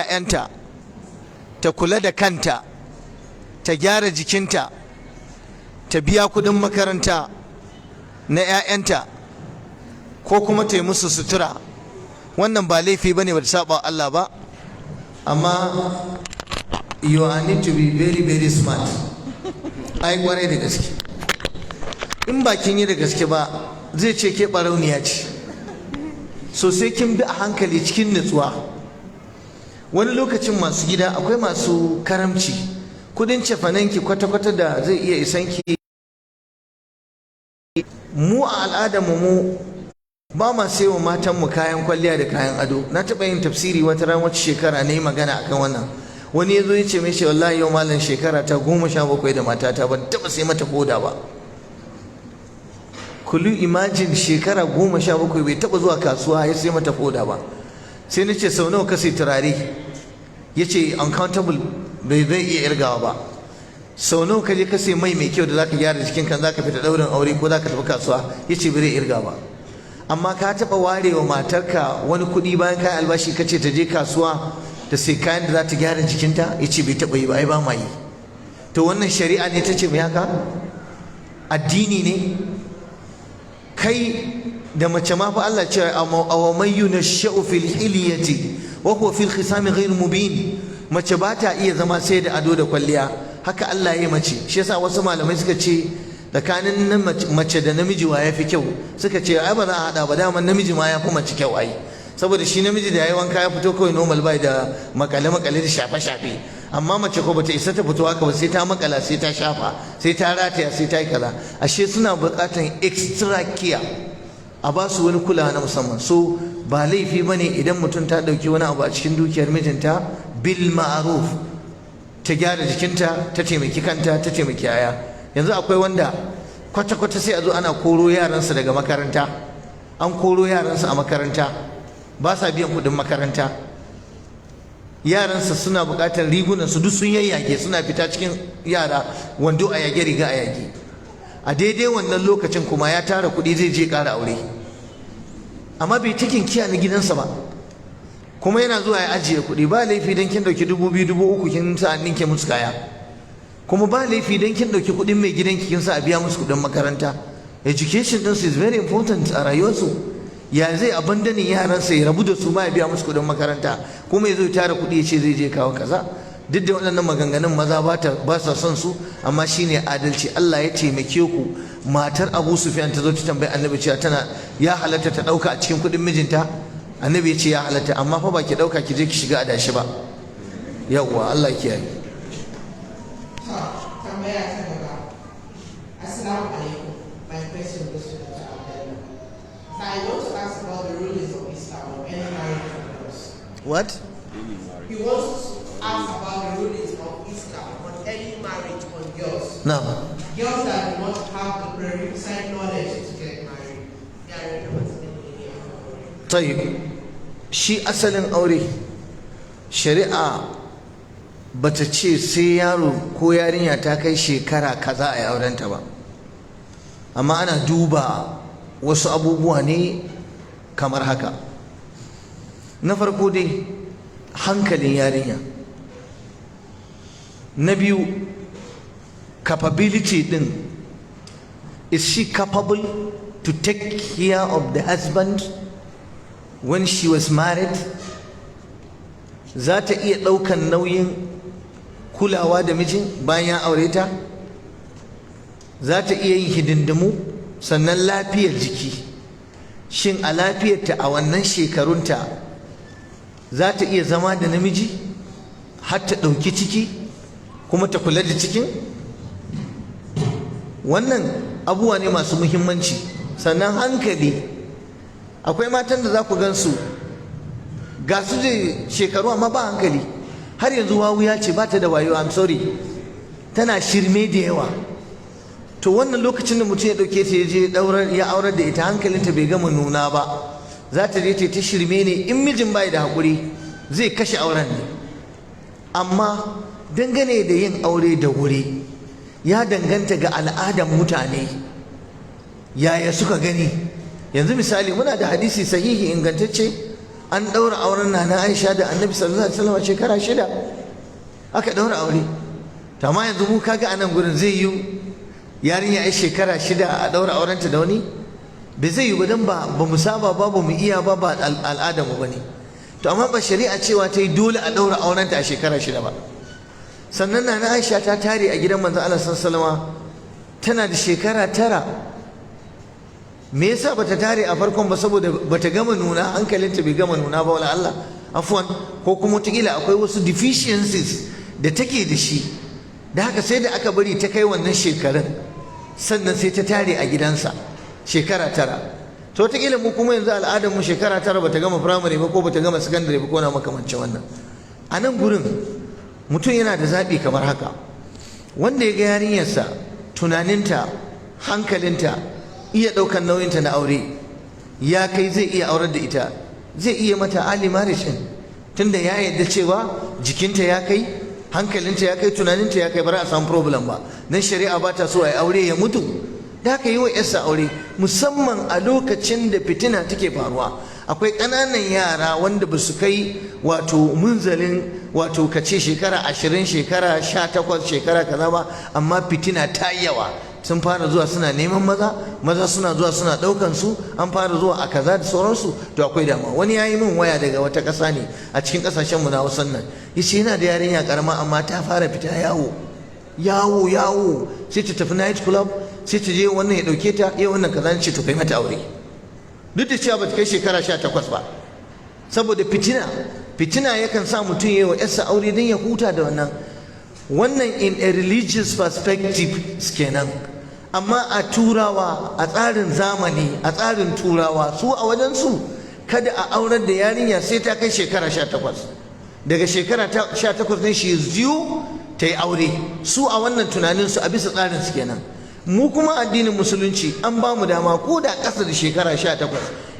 'ya'yanta, ta kula da kanta, ta gyara jikinta, ta biya kudin makaranta na 'ya'yanta, ko kuma ta yi musu sutura. Wannan ba laifi bane, ba ta saba Allah ba, amma you need to be very very smart. Ai kwarai da gaske, in ba kin yi da gaske ba zai ce ke barauniya ce. So sai kin bi a hankali cikin nutsuwa. Wani lokacin masu gida akwai masu karamci, kudin cefanenki kwata-kwata da zai iya isanki. Mu a al'adarmu mu ba ma sai wa matanmu kayan kwalliya da kayan ado. Na taɓa yin tafsiri wata ran wata shekara, na yi magana akan wannan. Wani ya zo ya ce mai shi, wallahi yau malam shekara ta 17 da matata ban taɓa sai mata koda ba. Kulu imagine, shekara 17 bai taɓa zuwa kasuwa ya sai mata koda ba. Sai na ce sau nawa ka sai turare? Ya ce uncountable, bai zai iya irgawa ba. Sau nawa ka je ka sai mai kyau da zaka gyara jikinka, zaka fita ɗaurin aure ko zaka tafi kasuwa? Ya ce bai zai irga ba. Amma ka taɓa warewa matarka wani kuɗi bayan kayan albashi ka ce ta je kasuwa ta sai kayan da za ta gyara jikinta? Ya ce bai taɓa yi ba, ai ba ma yi. To wannan shari'a ne ta ce mai haka? Addini ne? Kai da mace ma fa Allah ce aw man yunashau fil hilyati wa huwa fil khisami ghayr mubin. Mace ba ta iya zama sai da ado da kwalliya, haka Allah ya yi mace. Shi yasa wasu malamai suka ce tsakanin mace da namiji wa ya fi kyau? Suka ce ai ba za a hada ba, dama namiji ma ya fi mace kyau ai, saboda shi namiji da yayi wanka ya fito kawai normal bai da makale da shafe amma mace ko bata isa ta fito haka ba, sai ta makala, sai ta shafa, sai ta rataya, sai ta yi kaza. Ashe suna buƙatar extra care, a ba su wani kulawa na musamman. So ba laifi bane idan mutum ta dauki wani abu a cikin dukiyar mijinta bil ma'ruf, ta gyara jikinta, ta taimaki kanta, ta taimaki yaya. Yanzu akwai wanda kwata-kwata sai a zo ana koro yaransa daga makaranta, an koro yaransa a makaranta, ba sa biyan kuɗin makaranta. Yaransa suna buƙatar rigunansu duk sun yayyage, suna fita cikin yara, wando a yage, riga a yage. A daidai wannan lokacin kuma ya tara kuɗi zai je ƙara aure, amma bai cikin kiya na gidansa ba, kuma yana zuwa ya ajiye kuɗi. Ba laifi don kin ɗauki 2,000 3,000 kin sa ninke musu kaya, kuma ba laifi don kin ɗauki kuɗin mai gidanki kin sa a biya musu kuɗin makaranta. Education ɗinsu is very important a rayuwarsu. Ya zai abandonin yaransa ya rabu da su ma ya biya musu kuɗin makaranta, kuma ya zo ya tara kuɗi ya ce zai je kawo kaza? Duk da waɗannan maganganun maza ba sa son su, amma shine adalci. Allah ya taimake ku. Matar Abu Sufyan ta zo ta tambayi Annabi cewa ya halatta ta ɗauka a cikin kuɗin mijinta? Annabi ya ce ya halatta, amma fa ba ki ɗauka ki je ki shiga adashi ba. Yawwa, Allah ya kiyaye. Assalamu alaikum. My question goes to Dr. Abdullah. So I want to ask about the rulings of Islam of any marriage divorce. What? He wants to ask about the rulings of Islam on any marriage on girls. No. Girls that do not have the prerequisite knowledge to get married. They are recommended in any Tayyib. Shi asalin aure, shari'a bata ce sai yaro ko yarinya ta kai shekara kaza a aurenta ba, amma ana duba wasu abubuwa ne kamar haka. Na farko dai hankalin yarinya, na biyu capability din, is she capable to take care of the husband when she was married? Za ta iya ɗaukan nauyin kulawa da mijin bayan ya aure ta? Za ta iya yin hidindimu? Sannan lafiyar jiki, shin a lafiyarta a wannan shekarunta za ta iya zama da namiji har ta ɗauki ciki kuma ta kula da cikin? Wannan abubuwa ne masu muhimmanci. Sannan hankali, akwai matan da za ku gansu ga su da shekaru amma ba hankali, har yanzu wawuya ce, ba ta da wayo, I'm sorry, tana shirme da yawa. To wannan lokacin da mutum ya dauke ta ya aurar da ita, hankalinta bai gama nuna ba, za ta je ta shirme ne. In mijin bai da hakuri zai kashe auren ne. Amma dangane da yin aure da wuri ya danganta ga al'adan mutane, yaya suka gani. Yanzu misali, muna da hadisi sahihi ingantacce, an ɗaura auren Nana Aisha da Annabi sallallahu alaihi wasallam shekara 6 aka ɗaura aure. To amma yanzu mu kaga anan gurin zai yi yarinya ai shekara 6 a ɗaura aurenta da wani? Bai zai yi ba, dan ba mu saba ba mu iya ba al'adar mu bane. To amma ba shari'a cewa ta yi dole a ɗaura aurenta a shekara 6 ba. Sannan Nana Aisha ta tare a gidan manzon Allah sallallahu alaihi wasallam tana da shekara 9. Me yasa bata tare a farkon ba? Saboda bata gama nuna, hankalinta bai gama nuna ba, wala Allah afwan, ko kuma wataƙila akwai wasu deficiencies da take da shi, da haka sai da aka bari ta kai wannan shekarun sannan sai ta tare a gidansa shekara 9. to wataƙila mu kuma yanzu al'adar mu shekara 9 bata gama primary ba ko bata gama secondary ba ko na makamancin wannan. A nan gurin mutum yana da zaɓi kamar haka: wanda ya ga yarinyarsa, tunaninta, hankalinta, iya ɗaukar nauyinta na aure ya kai, zai iya aurar da ita, zai iya mata early marriage ɗin, tunda ya yarda cewa jikinta ya kai, hankalinta ya kai, tunaninta ya kai, ba za a samu problem ba. Dan shari'a ba ta so a yi aure ya mutu, da haka yi wa yarsa aure, musamman a lokacin da fitina take faruwa. Akwai ƙananan yara wanda ba su kai wato munzalin wato kace shekara 20, shekara 18, shekara kaza ba, amma fitina ta yawa, sun fara zuwa suna neman maza suna zuwa suna ɗaukan su, an fara zuwa a kaza da sauransu. To akwai dama. Wani ya yi min waya daga wata ƙasa ne a cikin ƙasashen mu na Hausan nan, yace yana da yarinya karama amma ta fara fita yawo, sai ta tafi night club, sai ta je wannan ya ɗauke ta, wannan kaza, ne ce to kai mata aure, duk da cewa ba ta kai shekara 18 ba. Saboda fitina yakan sa mutum ya yi wa yarsa aure don ya huta da wannan in a religious perspective kenan. Amma a turawa, a tsarin zamani, a tsarin turawa, su a wajensu kada a aurar da yarinya sai ta kai shekara 18. Daga shekara 18 ne shi ziyu ta yi aure. Su a wannan tunaninsu, a bisa tsarin su kenan. Mu kuma addinin musulunci an ba mu dama ko da ƙasa da shekara 18,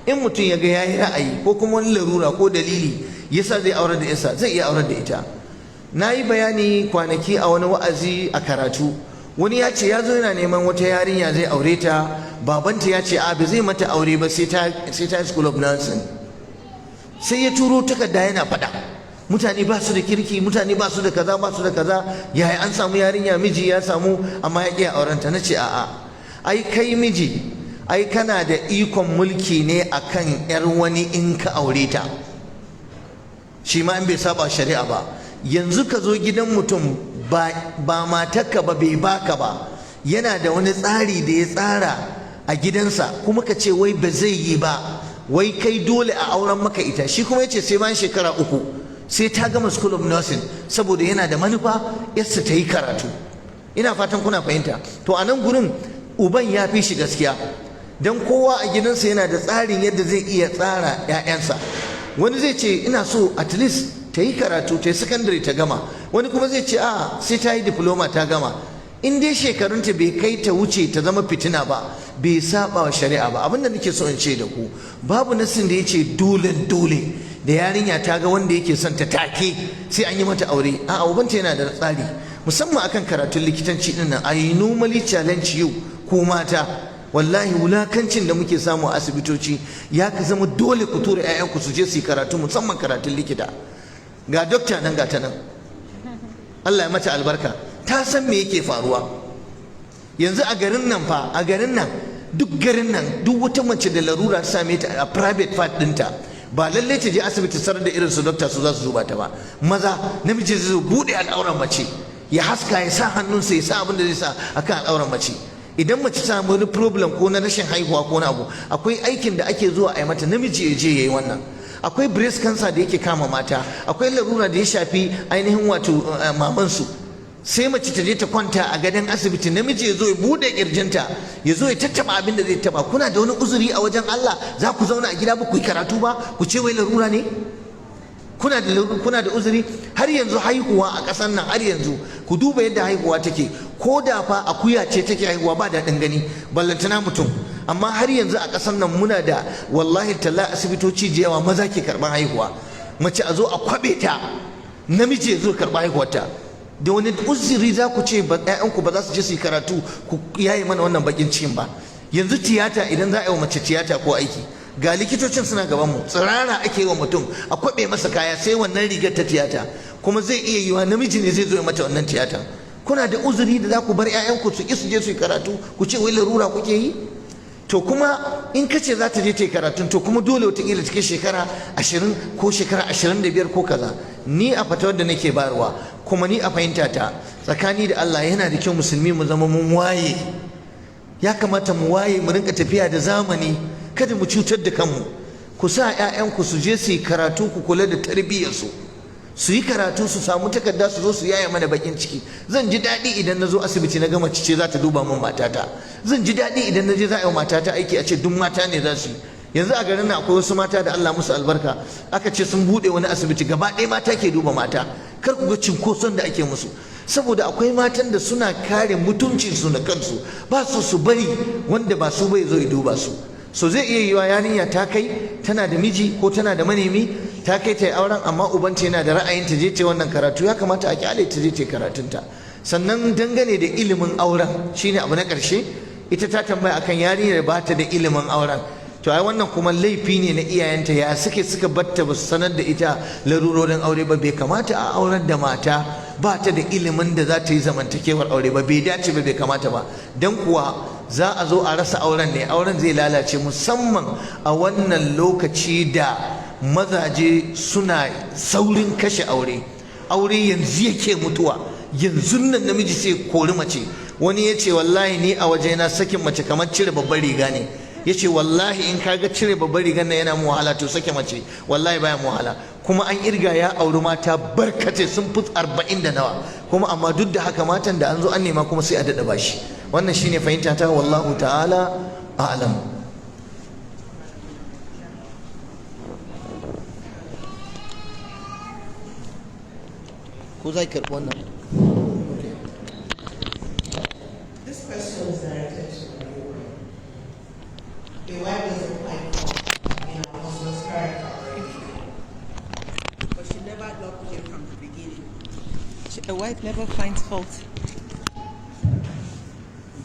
in mutum ya ga ya yi ra'ayi ko kuma wani larura ko dalili yasa zai aurar da yasa, zai iya aurar da ita. Na yi bayani kwanaki a wani wa'azi a karatu, wani ya ce ya zo yana neman wata yarinya zai aure ta, babanta ya ce a ba zai mata aure ba sai ta school of nursing. Sai ya turo takarda yana faɗa mutane ba su da kirki, mutane ba su da kaza, yaya an samu yarinya, miji ya samu amma ya ƙi aurenta. Na ce a'a, ai kai miji, ai kana da ikon mulki ne akan yar wani in ka aure ta, shi ma in bai saba shari'a ba. Yanzu ka zo gidan mutum ba matarka ba, bai baka ba, yana da wani tsari da ya tsara a gidansa, kuma ka ce wai ba zai yi ba, wai kai dole a auren maka ita. Shi kuma ya ce sai bayan shekara 3 sai ta gama school of nursing, saboda yana da manufa yarsa ta yi karatu. Ina fatan kuna fahimta. To a nan gurin uban ya fi shi gaskiya, don kowa a gidansa yana da tsarin yadda zai iya tsara 'ya'yansa. Wani zai ce ina so at least ta yi karatu, ta yi secondary ta gama. Wani kuma zai ce a sai ta yi diploma ta gama. In dai shekarunta bai kai ta wuce ta zama fitina ba, bai saba wa shari'a ba. Abinda nake so in ce da ku, babu nasin da ya ce dole da yarinya ta ga wanda yake son ta take sai an yi mata aure. A'a, ubanta yana da tsari, musamman akan karatun likitanci din nan. I normally challenge you, ku mata, wallahi wulakancin da muke samu a asibitoci ya ka zama dole ku tura 'ya'yanku su je su yi karatu, musamman karatun likita. Ga dokta nan, ga ta nan, Allah ya mata albarka, ta san me yake faruwa. Yanzu a garin nan fa, duk garin nan, duk wata mace da larura ta same ta a private part ɗinta, ba lallai ta je asibiti sarar da irin su dokta su za su zuba ta ba. Maza, namiji zai buɗe al'auran mace, ya haska, ya sa hannunsa, ya sa abin da zai sa akan al'auran mace. Idan mace ta samu wani problem ko na rashin haihuwa ko na abu, akwai aikin da ake zuwa a yi mata, namiji ya je ya yi wannan. Akwai breast cancer da yake kama mata, akwai larura da ya shafi ainihin wato mamansu. Sai mace ta je ta kwanta a gadon asibiti, namiji ya zo ya bude kirjinta, ya zo ya tattaba abin da zai taba. Kuna da wani uzuri a wajen Allah? Za ku zauna a gida ba ku yi karatu ba, ku ce wai larura ne? Kuna da uzuri? Har yanzu haihuwa a ƙasar nan, har yanzu ku duba yadda haihuwa take. Ko da fa akuya ce take haihuwa ba daɗin gani, ballantana mutum. Amma har yanzu a ƙasar nan muna da wallahi talla asibitoci da yawa maza ke karɓar haihuwa. Mace a zo a kwaɓe ta, namiji ya zo karɓar haihuwarta. Da wani uzuri za ku ce ƴaƴanku ba za su je su yi karatu ku yaye mana wannan bakin cikin ba? Yanzu tiyata, idan za a yi wa mace tiyata ko aiki, ga likitocin suna gaban mu, tsirara ake yi wa mutum a kwaɓe masa kaya sai wannan rigar ta tiyata, kuma zai iya yiwa namiji ne zai zo ya mata wannan tiyata. Kuna da uzuri da za ku bar 'ya'yanku su ƙi su je su yi karatu, ku ce wai larura kuke yi? To kuma in ka ce za ta je ta yi karatun, to kuma dole wataƙila cikin shekara 20 ko shekara 25 ko kaza. Ni a fatawar da nake bayarwa, kuma ni a fahimta ta, tsakani da Allah yana da kyau musulmi mu zama mun waye. Ya kamata mu waye, mu rinka tafiya da zamani, kada mu cutar da kanmu. Ku sa 'ya'yanku su je su yi karatu, ku kula da tarbiyyarsu, su yi karatu, su samu takarda, su zo su yaya mana bakin ciki. Zan ji daɗi idan na zo asibiti na ga mace ce za ta duba min matata. Zan ji daɗi idan na je za a yi matata aiki a ce duk mata ne za su yi. Yanzu a garin nan akwai wasu mata da Allah musu albarka, aka ce sun buɗe wani asibiti gaba ɗaya mata ke duba mata. Kar ku ga cinkoson da ake musu, saboda akwai matan da suna kare mutuncinsu da kansu, ba su bari wanda ba su bai zo ya duba su. So zai iya yiwa yarinya ta kai tana da miji ko tana da manemi, ta kai ta yi auren, amma ubanta yana da ra'ayin ta je ta wannan karatu, ya kamata a kyale ta je ta karatunta. Sannan dangane da ilimin auren shine abu na ƙarshe, ita ta tambaya akan yarinyar ba ta da ilimin auren. To ai wannan kuma laifi ne na iyayenta, ya suka batta ba su sanar da ita larurorin aure ba. Bai kamata a aurar da mata ba ta da ilimin da za ta yi zamantakewar aure ba, bai dace ba, bai kamata ba. Dan kuwa za a zo a rasa auren ne, auren zai lalace, musamman a wannan lokaci da mazaje suna saurin kashe aure. Aure yanzu yake mutuwa, yanzu nan namiji sai kori mace. Wani ya ce wallahi ni a wajena sakin mace kamar cire babbar riga ne. Ya ce wallahi in kaga cire babbar rigar nan yana mu wahala, to sake mace wallahi baya mu wahala. Kuma an irga ya auri mata barkace sun fi 40 da nawa, kuma amma duk da haka matan da an zo an nema kuma sai a daɗa bashi. Wannan shine fahimta ta, wallahu ta'ala a'lam. Ko zai karɓi wannan? This question is directed to you. The wife doesn't find fault in her husband's character or anything, but she never loved him from the beginning. A wife never finds fault.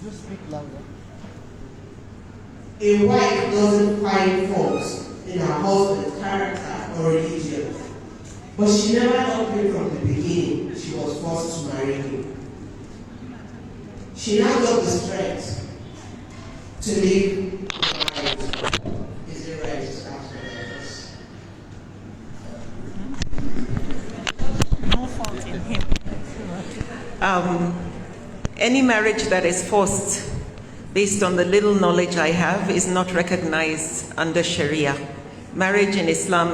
Just speak louder. A wife doesn't find fault in her husband's character or religion, but she never loved him from the beginning. She was forced to marry him. She now got the strength to live right. Is it right to ask for this? No fault in him. Any marriage that is forced based on the little knowledge I have is not recognized under Sharia. Marriage in Islam